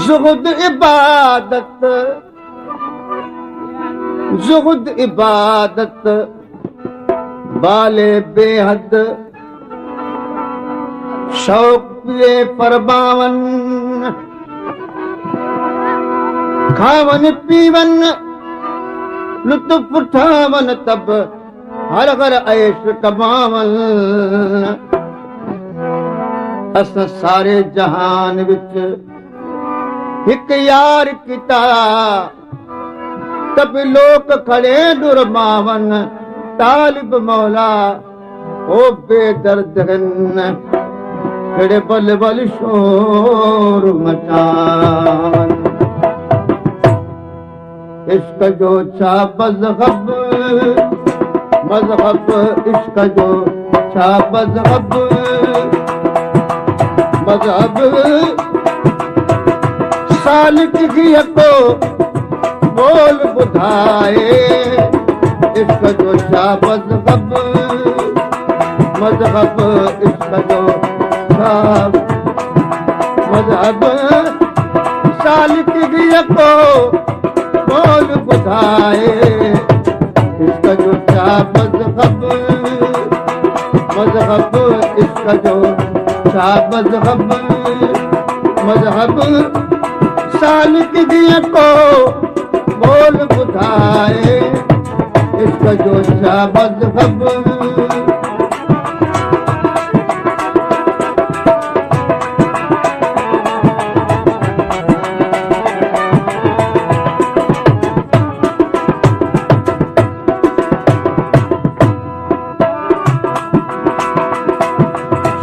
ज़ुहद इबादत, ज़ुहद इबादत बाले बेहद शौक पिए फरमावन, खावन पीवन लुत्फ उठावन तब हर हर ऐश कमावन। अस सारे जहान विच एक यार किता तब लोक खड़े दुरमावन। तालिब मौला ओ बेदर्द खड़े बल बल शोर मचान। इश्क जो छा मज़हब, मज़हब इश्क जो छा मज़हब, मज़हब सालिक गिय को बोल बुधाए। इश्क जो छा मज़हब, मज़हब इश्क जो छा मज़हब सालिक गिय को बोल बुधाए। इश्क जो छा मज़हब, मज़हब इश्क जो छा मज़हब, मज़हब सालिक दिए को बोल बुधाए। इश्क जो छा मज़हब,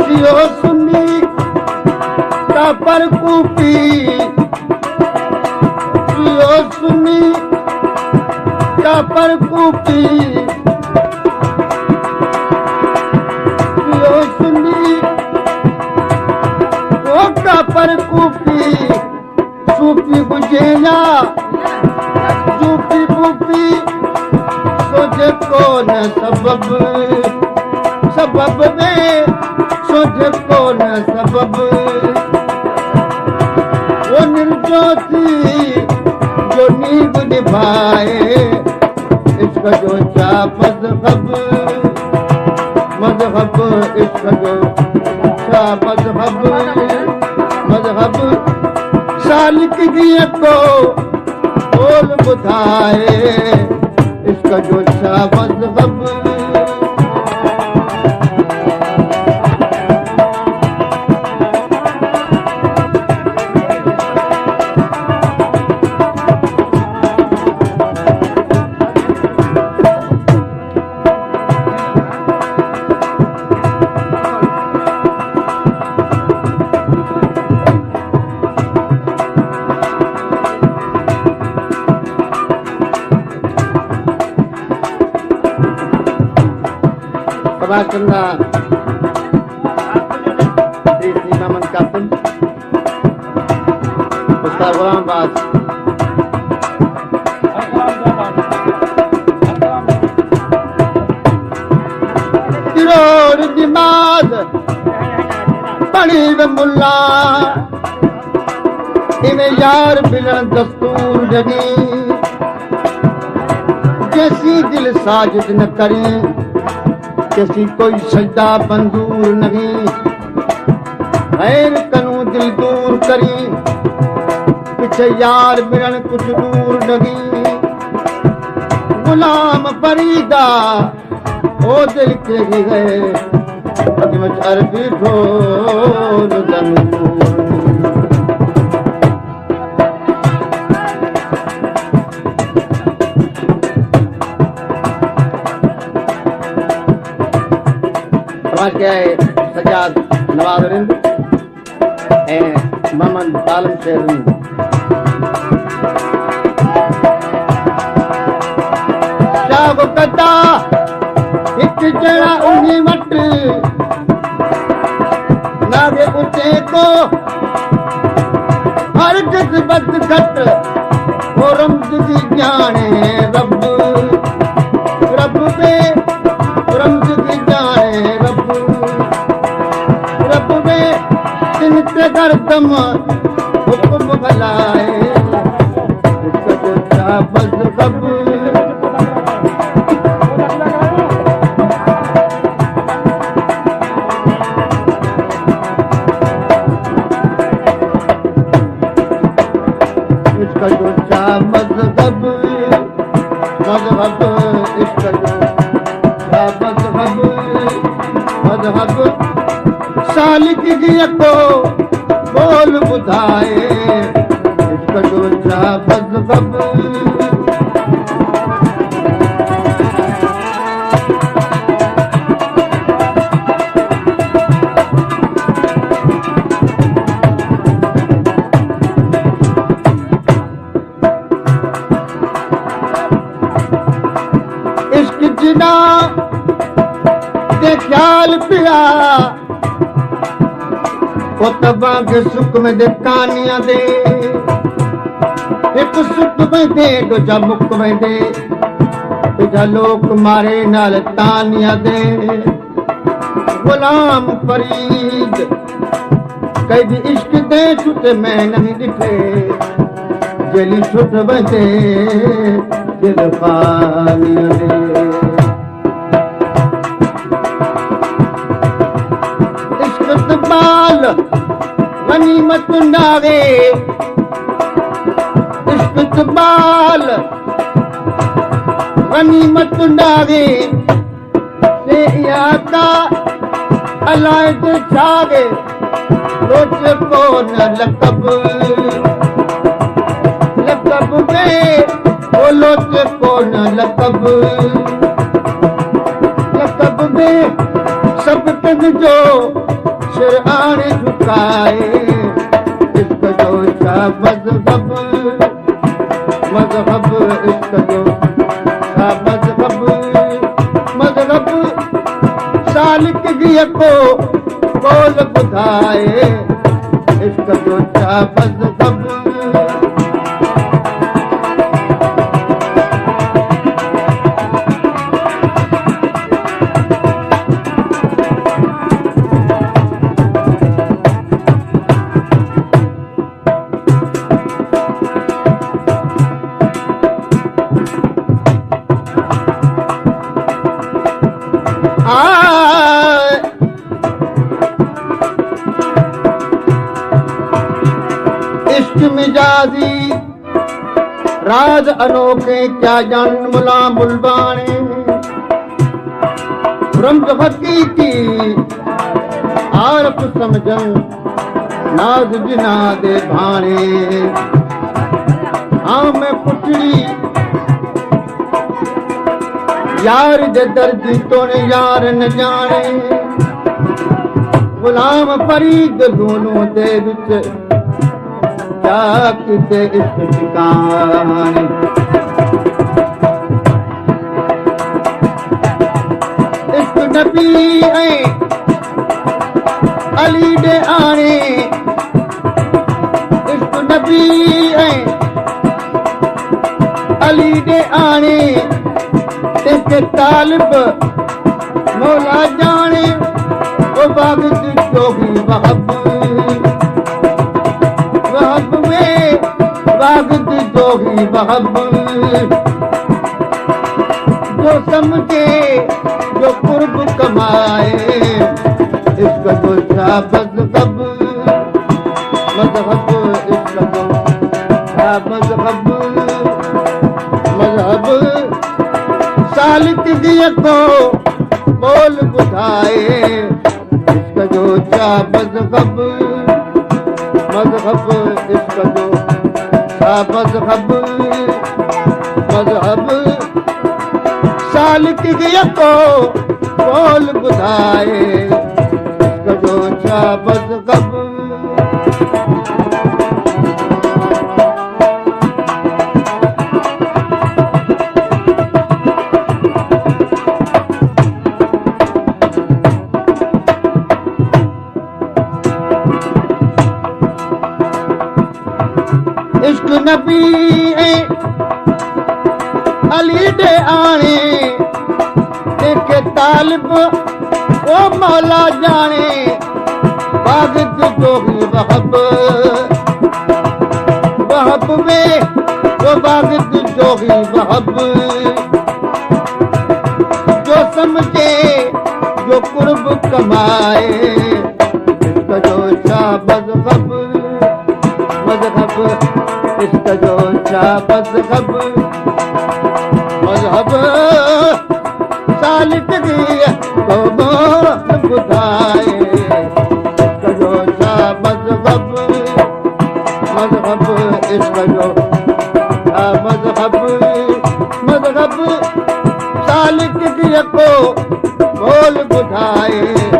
शियो सुन्नी का पर कूफी, सुनी का पर कूफी, सुनी वो का पर कूफी। सूफी बुझेला सूफी बूफी सोचे कौन सबब, सबब में सोचे कौन सबब। वो निर्जोती जो नींद निभाए। इश्क जो छा मज़हब, मज़हब इश्क जो छा मज़हब, मज़हब सालिक गिय को बोल बुधाए। इश्क जो छा मज़हब, करना इमाम कासिम उस्ताद गुलाम बास तिरोड़ दिमाग पड़ी वे मुल्ला इन्हें यार मिलन दस्तूर जगी। जैसी दिल साजिद न करी कैसी कोई सजदा मंजूर नहीं। गैर कनू दिल दूर करी पीछे यार मिलन कुछ दूर नहीं। गुलाम फरीदा ओ दिल के गए अरबी ढोल जंगूर। क्या है सजाद नवाज रिंद मोहम्मद आलम शेर शाह कदा एक जड़ा उन्हीं वट को हर किस्मत घट वो रमज की जाने रब रब पे रमज की जाने रब रब पे दिन से गर्दम हुक्म भलाए बस रब इसका जो चाह मजहब मजहब इसका जो चाह मजहब मजहब सालिक गिय को बोल बुधाए इसका जो चाह मजहब जिना दे ख्याल पिया वो तबा के सुख में दे कानियां दे एक सुख में दे दूजा मुख में दे तुझा लोक मारे नाल तानियां दे गुलाम फरीद कई भी इश्क दे छुटे मैं नहीं दिखे जली छुट बजे दिल पानियां दे इस्कबाल गनीमत नावे इस्कबाल गनीमत नावे से यादा अलायद छावे रोच को न लकब लकब में वो लोच को न लकब लकब में सब तक जो शराने झुकाए इसका जो चाह मजहब मजहब इसका जो चाह मजहब मजहब सालिक गिय को बोल बुधाए इसका जो चाह मजहब इश्क मिजाजी राज अनोखे क्या जान मुला मुलबाने रमज हकीकी आरफ समझन नाज जिना दे भाने हाँ मैं पुछड़ी यार दे दर्द तो ने यार न जाने गुलाम फरीद दोनों दे विच क्या किते इश्क ठिकाने इश्क नबी अली दे आने इश्क नबी अली दे आने तेरे तालिब मौला जाने वो बागद जोगी वहब वहब में बागद जोगी वहब जो समझे जो कुर्ब कमाए इसका तो मजहब मजहब इसका तो मजहब मजहब सालिक गिय को बोल बुधाए इसका जो चाह मजहब मजहब इसका जो चाह मजहब मजहब सालिक गिय को बोल बुधाए इसका जो चाह मजहब नबी अली दे आणे देखे तालिब ओ मौला जाने बागत जोगी वहब वहब में वो बागत जोगी वहब जो समझे जो कुर्ब कमाए इसका जो शाह मज़हब मज़हब इसका जो शाह मज़हब मज़हब सालिकगी को मोर बुधाए इसका जो शाह मज़हब मज़हब इसका जो शाह मज़हब मज़हब सालिकगी को बोल बुधाए